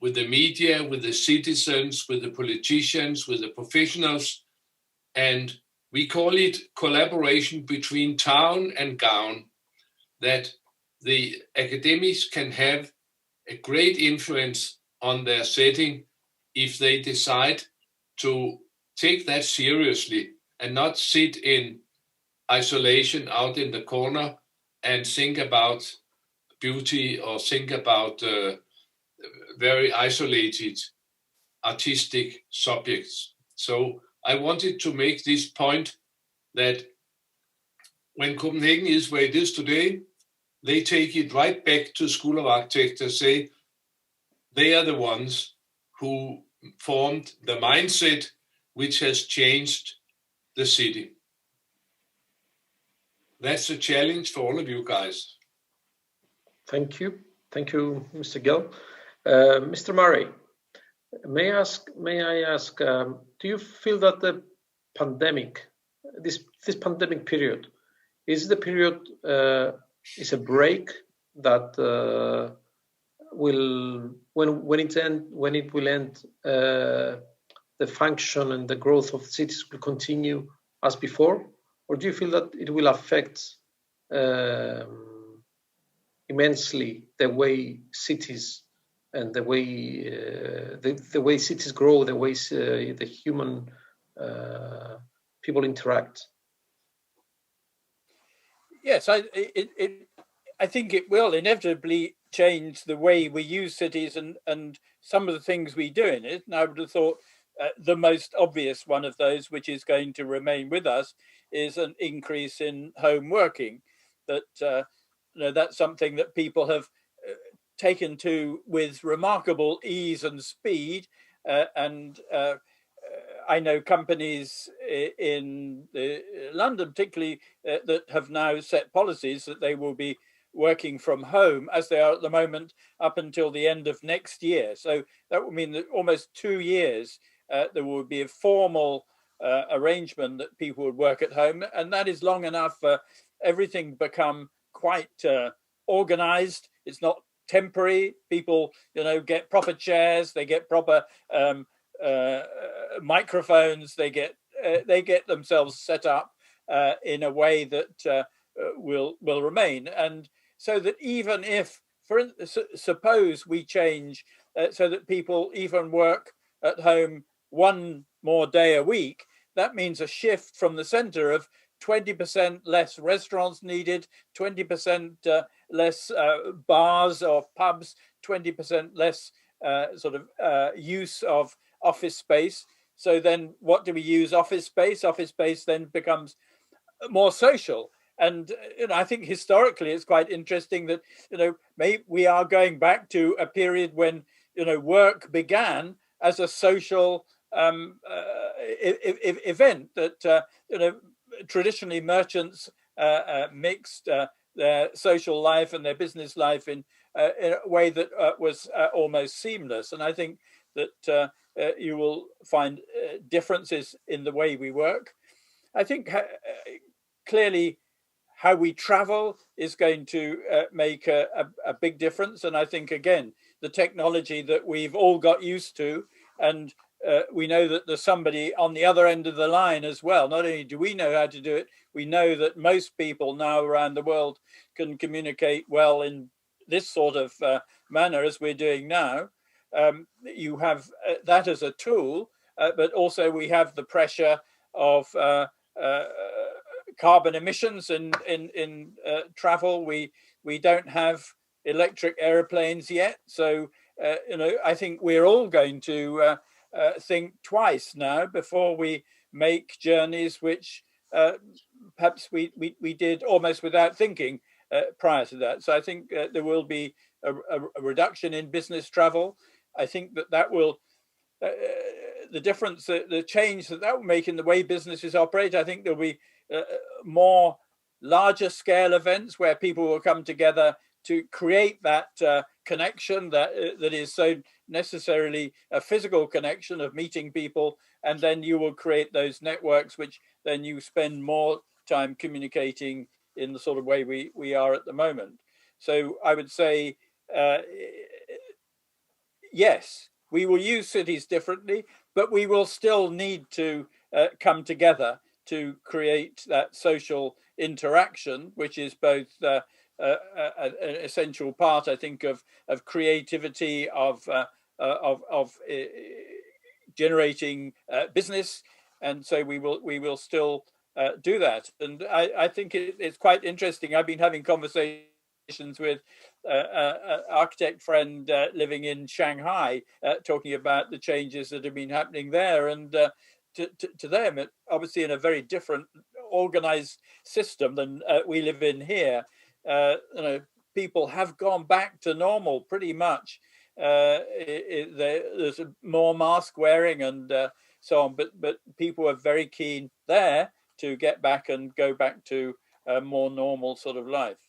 media, with the citizens, with the politicians, with the professionals, and we call it collaboration between town and gown, that the academics can have a great influence on their setting if they decide to take that seriously and not sit in isolation out in the corner and think about beauty or think about very isolated artistic subjects. So I wanted to make this point that when Copenhagen is where it is today, they take it right back to School of Architecture, say they are the ones who formed the mindset which has changed the city. That's a challenge for all of you guys. Thank you. Thank you, Mr. Gell. Mr. Murray, may I ask, do you feel that the pandemic, this pandemic period, is the period, is a break that will, when it will end, the function and the growth of cities will continue as before? Or do you feel that it will affect immensely the way cities and the way the way cities grow, the ways the human people interact? Yes, I think it will inevitably change the way we use cities and some of the things we do in it. And I would have thought the most obvious one of those, which is going to remain with us, is an increase in home working. That that's something that people have taken to with remarkable ease and speed, and I know companies in London particularly that have now set policies that they will be working from home as they are at the moment up until the end of next year. So that would mean that almost 2 years there will be a formal arrangement that people would work at home, and that is long enough for everything become quite organized. It's not temporary. People, get proper chairs, they get proper microphones, they get themselves set up in a way that will remain. And so that even if, suppose we change so that people even work at home one more day a week, that means a shift from the center of 20% less restaurants needed, 20% less bars or pubs, 20% less use of office space. So then what do we use office space? Office space then becomes more social. And I think historically it's quite interesting that maybe we are going back to a period when work began as a social event, that traditionally merchants mixed their social life and their business life in a way that was almost seamless. And I think that you will find differences in the way we work. I think clearly how we travel is going to make a big difference. And I think, again, the technology that we've all got used to, and we know that there's somebody on the other end of the line as well. Not only do we know how to do it, we know that most people now around the world can communicate well in this sort of manner as we're doing now. You have that as a tool, but also we have the pressure of carbon emissions in travel. We don't have electric airplanes yet, so I think we're all going to think twice now before we make journeys which perhaps we did almost without thinking prior to that. So I think there will be a reduction in business travel. I think that will the difference, the change that will make in the way businesses operate. I think there'll be more larger scale events where people will come together to create that connection that is so necessarily a physical connection of meeting people, and then you will create those networks which then you spend more time communicating in the sort of way we are at the moment. So I would say yes, we will use cities differently, but we will still need to come together to create that social interaction, which is both an essential part, I think, of creativity, of generating business, and so we will still do that. And I think it's quite interesting. I've been having conversations with an architect friend living in Shanghai, talking about the changes that have been happening there, and to them, obviously in a very different organized system than we live in here. People have gone back to normal pretty much. There's more mask wearing and so on, but people are very keen there to get back and go back to a more normal sort of life.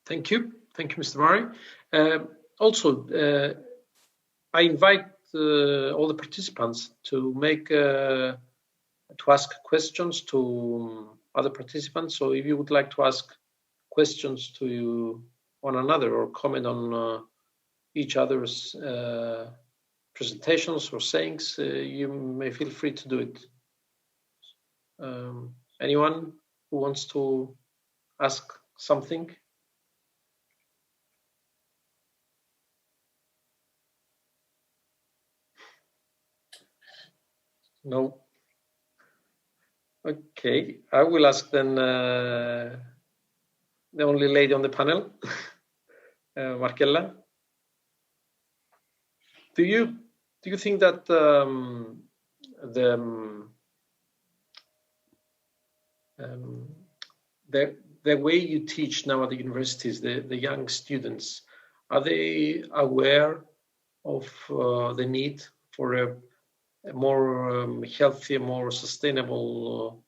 Thank you, Mr. Murray. Also, I invite all the participants to ask questions to other participants. So if you would like to ask questions to one another or comment on each other's presentations or sayings, you may feel free to do it. Anyone who wants to ask something? No. Okay, I will ask then the only lady on the panel, Markella. Do you think that the way you teach now at the universities, the young students, are they aware of the need for a more healthy, more sustainable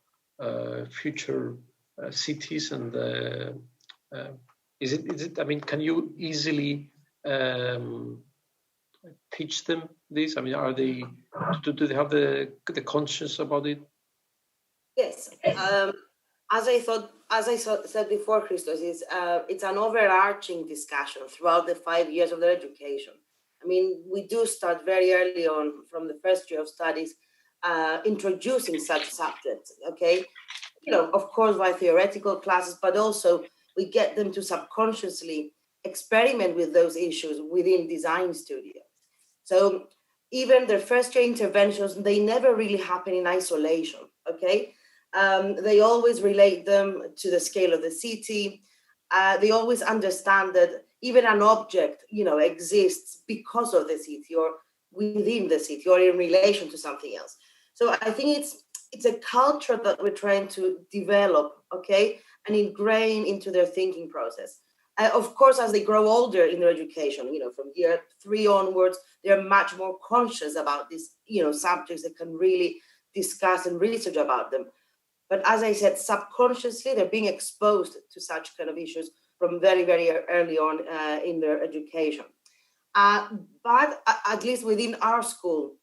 future cities? And is it? I mean, can you easily teach them this? I mean, are they? Do they have the conscience about it? Yes. As I said before, Christos, it's an overarching discussion throughout the 5 years of their education. I mean, we do start very early on from the first year of studies, introducing such subjects, okay? You know, of course, by theoretical classes, but also we get them to subconsciously experiment with those issues within design studio. So even their first year interventions, they never really happen in isolation, okay? They always relate them to the scale of the city. They always understand that even an object, you know, exists because of the city or within the city or in relation to something else. So I think it's a culture that we're trying to develop, okay, and ingrain into their thinking process. Of course, as they grow older in their education, you know, from year 3 onwards, they're much more conscious about these, you know, subjects. They can really discuss and research about them. But as I said, subconsciously, they're being exposed to such kind of issues from very, very early on in their education. But at least within our school,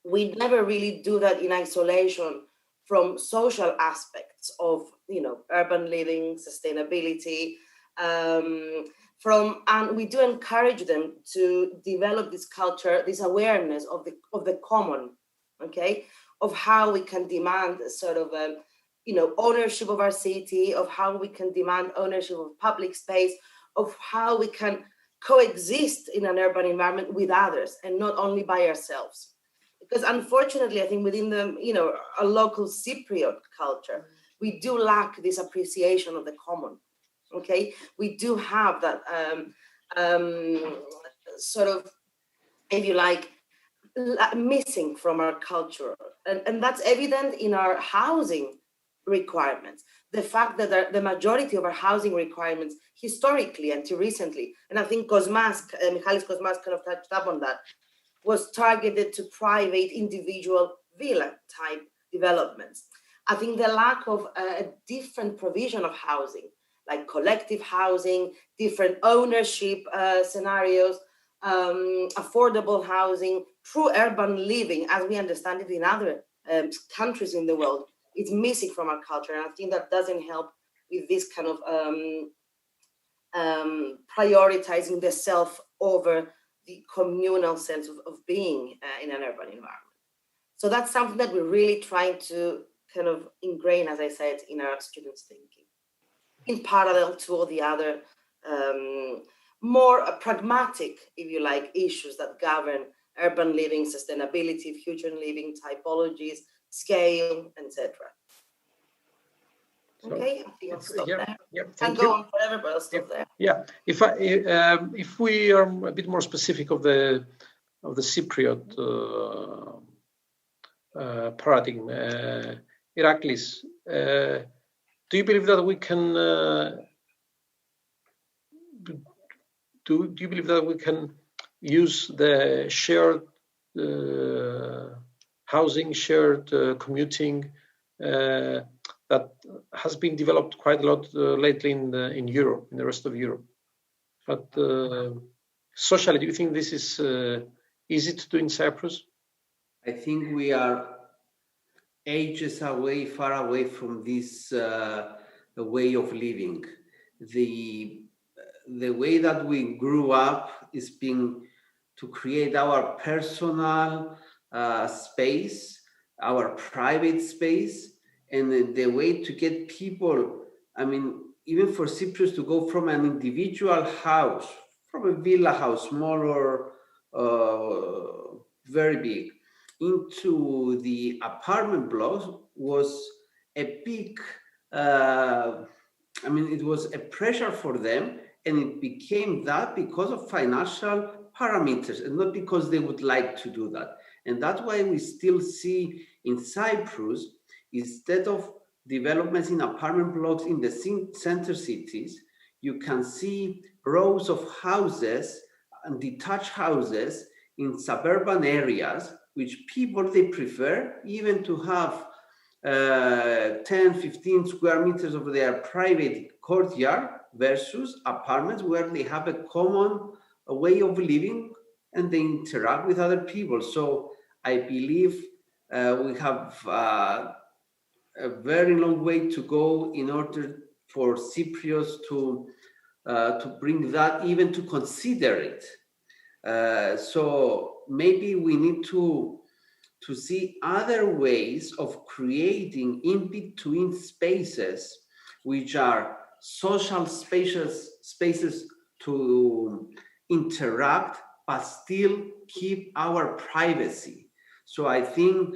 we never really do that in isolation from social aspects of, you know, urban living, sustainability, and we do encourage them to develop this culture, this awareness of the common, okay, of how we can demand sort of you know, ownership of our city, of how we can demand ownership of public space, of how we can coexist in an urban environment with others and not only by ourselves. Because unfortunately, I think within the, you know, a local Cypriot culture, we do lack this appreciation of the common. Okay, we do have that sort of, if you like, missing from our culture, and that's evident in our housing requirements. The fact that the majority of our housing requirements historically and to recently, and I think Michalis Kosmas kind of touched up on that, was targeted to private individual villa type developments. I think the lack of a different provision of housing, like collective housing, different ownership scenarios, affordable housing, true urban living, as we understand it in other countries in the world, it's missing from our culture. And I think that doesn't help with this kind of prioritizing the self over the communal sense of being in an urban environment. So that's something that we're really trying to kind of ingrain, as I said, in our students' thinking, in parallel to all the other more pragmatic, if you like, issues that govern urban living, sustainability, future living, typologies, scale, etc. Okay, I think I'll stop there. Yeah, and go on forever, but I'll stop there. Yeah, if we are a bit more specific of the Cypriot paradigm, Iraklis, do you believe that we can? Do you believe that we can use the shared housing, shared commuting that has been developed quite a lot lately in Europe, in the rest of Europe? But socially, do you think this is easy to do in Cyprus? I think we are ages away, far away from this way of living. The way that we grew up is being to create our personal space, our private space, and the way to get people, I mean, even for Cyprus to go from an individual house, from a villa house, small or very big, into the apartment blocks was a big, I mean, it was a pressure for them, and it became that because of financial parameters and not because they would like to do that. And that's why we still see in Cyprus, instead of developments in apartment blocks in the center cities, you can see rows of houses and detached houses in suburban areas, which people, they prefer even to have 10, 15 square meters of their private courtyard versus apartments where they have a common way of living and they interact with other people. So I believe we have a very long way to go in order for Cypriots to bring that, even to consider it. So maybe we need to see other ways of creating in-between spaces, which are social spaces to interact, but still keep our privacy. So I think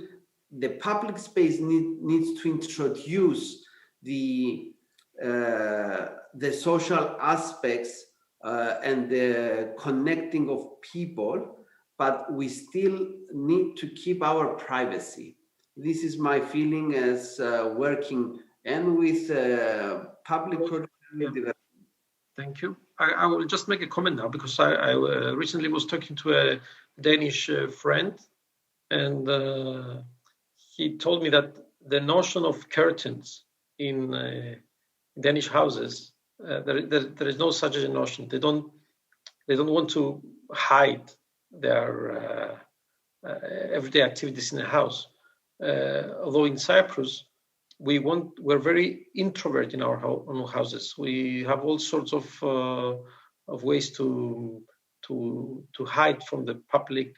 the public space needs to introduce the social aspects and the connecting of people, but we still need to keep our privacy. This is my feeling as working and with public production development. Thank you. I will just make a comment now, because I recently was talking to a Danish friend, and he told me that the notion of curtains in Danish houses, there is no such a notion. They don't want to hide their everyday activities in a house. Although in Cyprus, we're very introvert in our own houses. We have all sorts of ways to hide from the public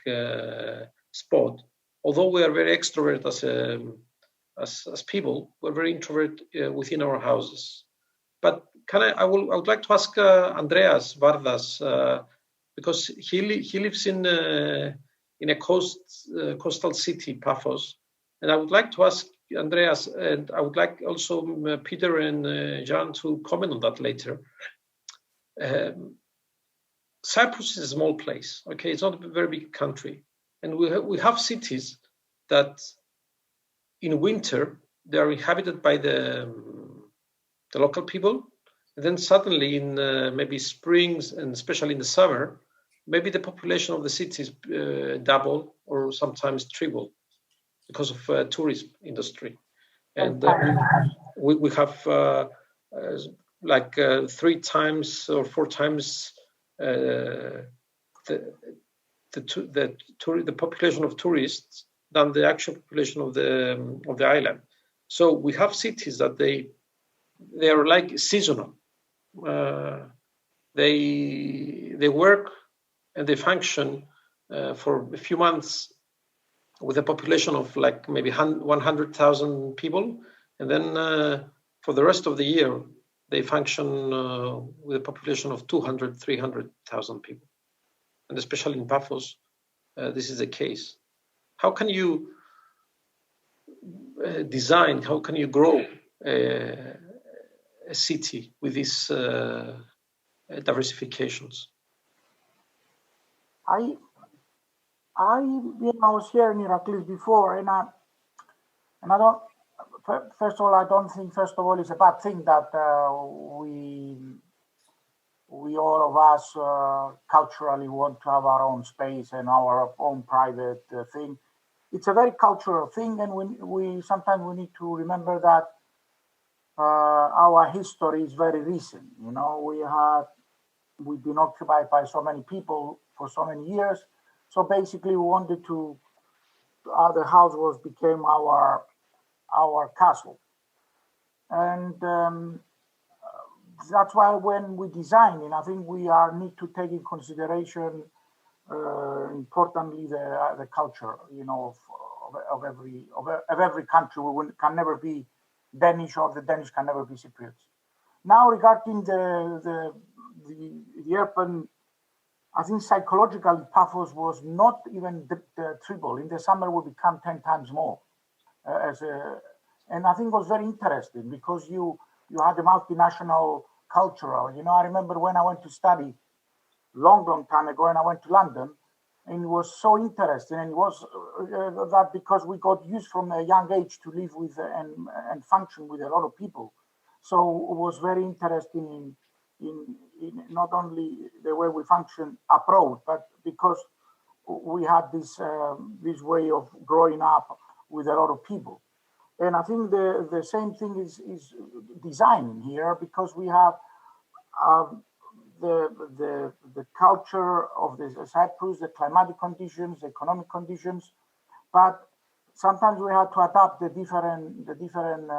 spot. Although we are very extrovert as people, we're very introvert within our houses. But I would like to ask Andreas Vardas, because he lives in a coastal city, Paphos, and I would like to ask Andreas, and I would like also Peter and Jan to comment on that later. Cyprus is a small place, okay? It's not a very big country, and we have cities that in winter they are inhabited by the local people, and then suddenly in maybe springs and especially in the summer, maybe the population of the cities double or sometimes triple because of tourism industry. And we have like 3 times or 4 times the population of tourists than the actual population of the island. So we have cities that they are like seasonal. They work and they function for a few months with a population of like maybe 100,000 people, and then for the rest of the year they function with a population of 200,000, 300,000 people, and especially in Paphos, this is the case. How can you design? How can you grow a city with these diversifications? I was here in Iraklis before, and I don't. First of all, I don't think it's a bad thing that we all of us culturally want to have our own space and our own private thing. It's a very cultural thing, and we sometimes we need to remember that our history is very recent. You know, we've been occupied by so many people for so many years. So basically, we wanted to. The house became our castle, and that's why when we design, and I think we need to take in consideration importantly the culture, you know, of every country. We can never be Danish, or the Danish can never be Cypriots. Now, regarding the urban, I think psychologically Paphos was not even the triple. In the summer, we become 10 times more. And I think it was very interesting because you had a multinational cultural. You know, I remember when I went to study long time ago, and I went to London, and it was so interesting. And it was that because we got used from a young age to live with and function with a lot of people. So it was very interesting in not only the way we function abroad, but because we had this way of growing up with a lot of people. And I think the same thing is designing here, because we have the culture of the Cyprus, the climatic conditions, the economic conditions, but sometimes we had to adapt the different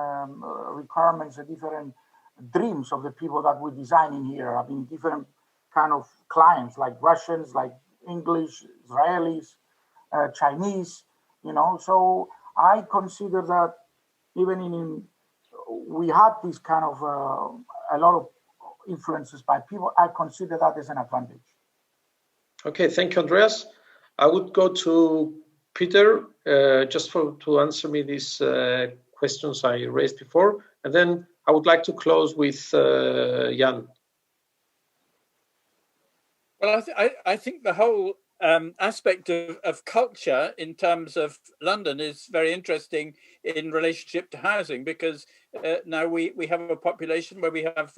requirements, the different dreams of the people that we're designing here. I mean, different kind of clients, like Russians, like English, Israelis, Chinese, you know. So I consider that even we had this kind of a lot of influences by people. I consider that as an advantage. Okay, thank you, Andreas. I would go to Peter just to answer me these questions I raised before, and then I would like to close with Jan. Well, I think the whole aspect of culture in terms of London is very interesting in relationship to housing, because now we have a population where we have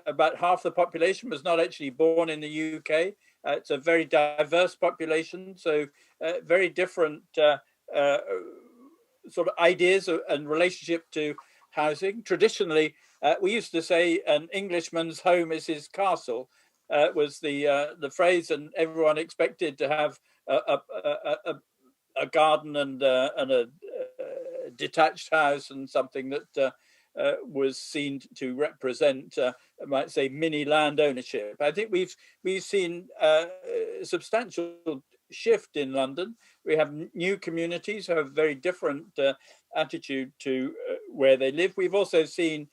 about half the population was not actually born in the UK. It's a very diverse population, so very different sort of ideas and relationship to housing. Traditionally, we used to say an Englishman's home is his castle. Was the phrase, and everyone expected to have a garden and a detached house and something that was seen to represent, I might say, mini land ownership. I think we've seen a substantial shift in London. We have new communities who have very different attitude to where they live. We've also seen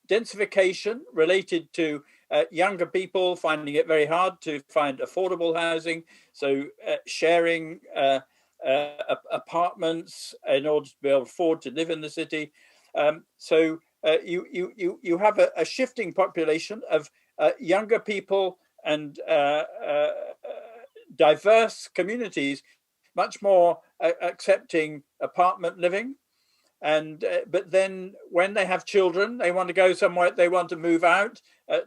densification related to younger people finding it very hard to find affordable housing, so sharing apartments in order to be able to afford to live in the city. So you have a shifting population of younger people and diverse communities, much more accepting apartment living. And but then when they have children, they want to go somewhere, they want to move out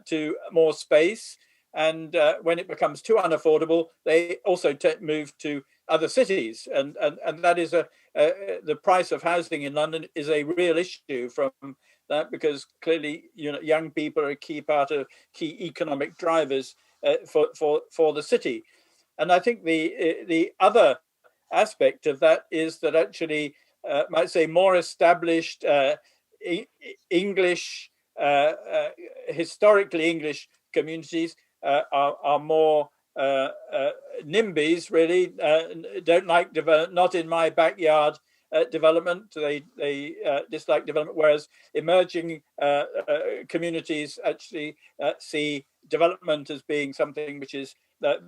to more space. And when it becomes too unaffordable, they also move to other cities. And that is the price of housing in London is a real issue from that, because clearly, you know, young people are a key part of key economic drivers for the city. And I think the other aspect of that is that actually, might say, more established English, historically English communities are more NIMBYs, really, don't like development, not in my backyard development. They dislike development, whereas emerging communities actually see development as being something which is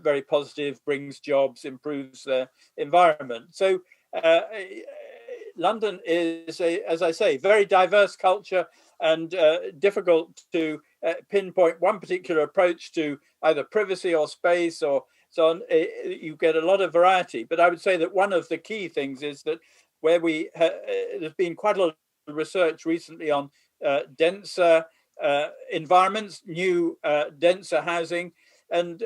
very positive, brings jobs, improves their environment. So London is, as I say, very diverse culture, and difficult to pinpoint one particular approach to either privacy or space or so on. You get a lot of variety. But I would say that one of the key things is that where there's been quite a lot of research recently on denser environments, new denser housing, and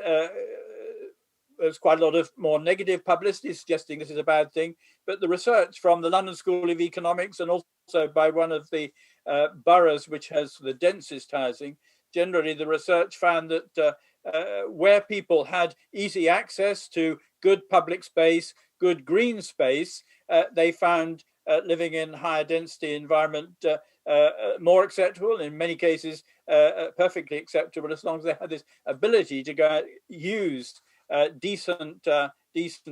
there's quite a lot of more negative publicity suggesting this is a bad thing. But the research from the London School of Economics, and also by one of the boroughs which has the densest housing, generally the research found that where people had easy access to good public space, good green space, they found living in higher density environment more acceptable, in many cases perfectly acceptable, as long as they had this ability to go out, use decent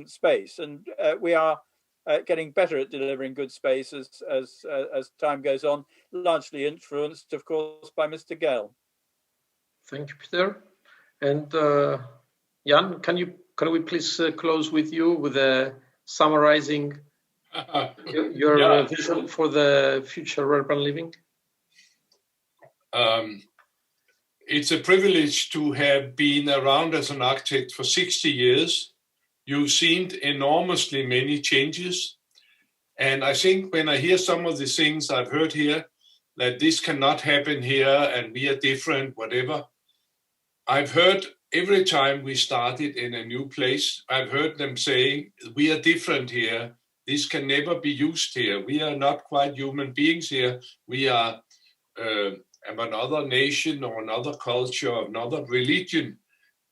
space. And we are getting better at delivering good space as time goes on, largely influenced, of course, by Mr. Gale. Thank you, Peter. And Jan, can we please close with you with summarizing your vision for the future urban living? It's a privilege to have been around as an architect for 60 years. You've seen enormously many changes. And I think when I hear some of the things I've heard here, that this cannot happen here and we are different, whatever, I've heard every time we started in a new place, I've heard them saying, we are different here. This can never be used here. We are not quite human beings here. We are of another nation or another culture or another religion.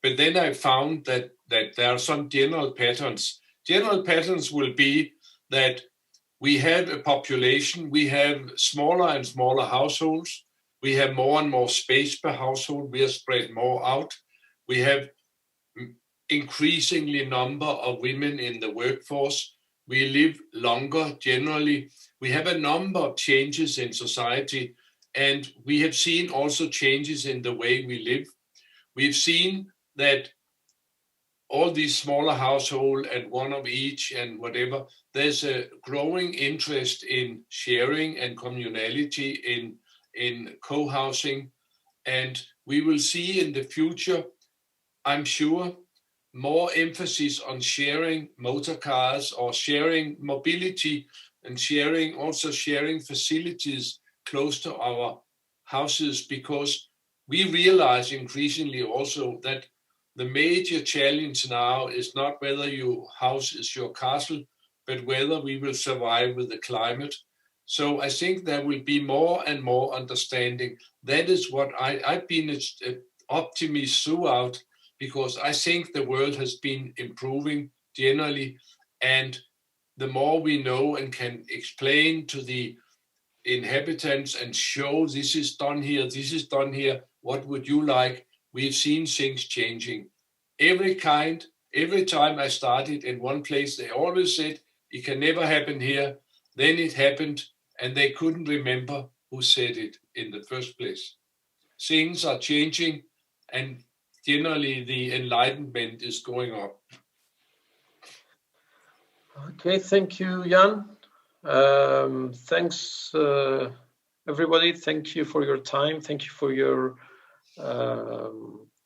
But then I found that there are some general patterns. general patterns will be that we have a population, we have smaller and smaller households, we have more and more space per household, we are spread more out, we have increasingly number of women in the workforce, we live longer generally, we have a number of changes in society, and we have seen also changes in the way we live. We've seen that all these smaller households and one of each and whatever, there's a growing interest in sharing and communality in co-housing. And we will see in the future, I'm sure, more emphasis on sharing motor cars or sharing mobility and also sharing facilities close to our houses, because we realize increasingly also that the major challenge now is not whether your house is your castle, but whether we will survive with the climate. So I think there will be more and more understanding. That is what I've been an optimist throughout, because I think the world has been improving generally. And the more we know and can explain to the inhabitants and show this is done here, what would you like? We've seen things changing. Every time I started in one place, they always said, it can never happen here. Then it happened, and they couldn't remember who said it in the first place. Things are changing, and generally the enlightenment is going up. Okay, thank you, Jan. Thanks, everybody. Thank you for your time. Thank you for your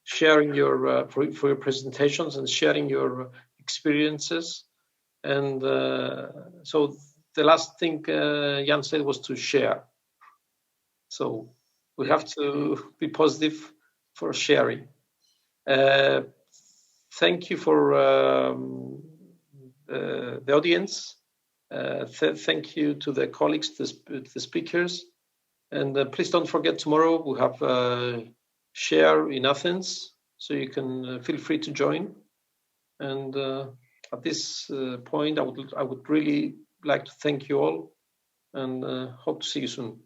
sharing for your presentations and sharing your experiences. And so the last thing Jan said was to share. So we have to be positive for sharing. Thank you for the audience. Thank you to the colleagues, the speakers. And please don't forget, tomorrow we have Share in Athens, so you can feel free to join. And at this point, I would really like to thank you all, and hope to see you soon.